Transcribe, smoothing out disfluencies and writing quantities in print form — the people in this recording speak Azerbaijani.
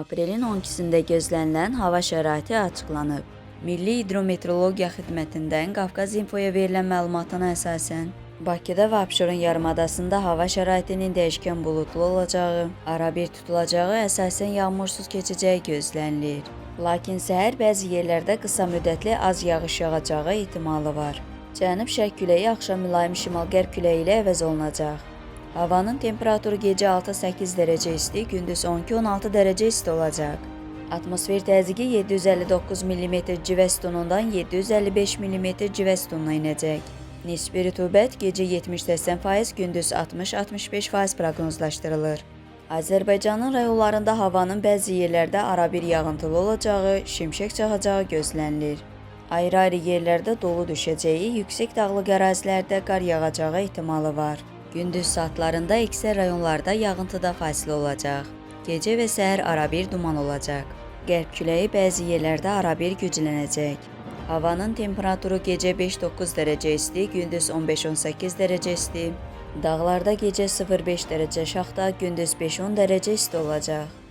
Aprelin 12-sində gözlənilən hava şəraiti açıqlanıb. Milli Hidrometeorologiya Xidmətindən Qafqaz İnfoya verilən məlumatına əsasən, Bakıda və Abşeron yarımadasında hava şəraitinin dəyişkən buludlu olacağı, arabir tutulacağı, əsasən yağmursuz keçəcəyi gözlənilir. Lakin səhər bəzi yerlərdə qısa müddətli az yağış yağacağı ehtimalı var. Cənub-şərq küləyi axşam mülayim şimal-qərb küləyi ilə əvəz olunacaq. Havanın temperaturu gecə 6-8 dərəcə isti, gündüz 12-16 dərəcə isti olacaq. Atmosfer təzyiqi 759 mm civə sütunundan 755 mm civə sütununa inəcək. Nisbi rütubət gecə 70-80%, gündüz 60-65% proqnozlaşdırılır. Azərbaycanın rayonlarında havanın bəzi yerlərdə arabir yağıntılı olacağı, şimşək çaxacağı gözlənilir. Ayrı-ayrı yerlərdə dolu düşəcəyi, yüksək dağlıq ərazilərdə qar yağacağı ehtimalı var. Gündüz saatlarında əksər rayonlarda yağıntıda fasilə olacaq. Gecə və səhər arabir duman olacaq. Qərb küləyi bəzi yerlərdə arabir güclənəcək. Havanın temperaturu gecə 5-9 dərəcə isti, gündüz 15-18 dərəcə isti. Dağlarda gecə 0-5 dərəcə şaxta, gündüz 5-10 dərəcə isti olacaq.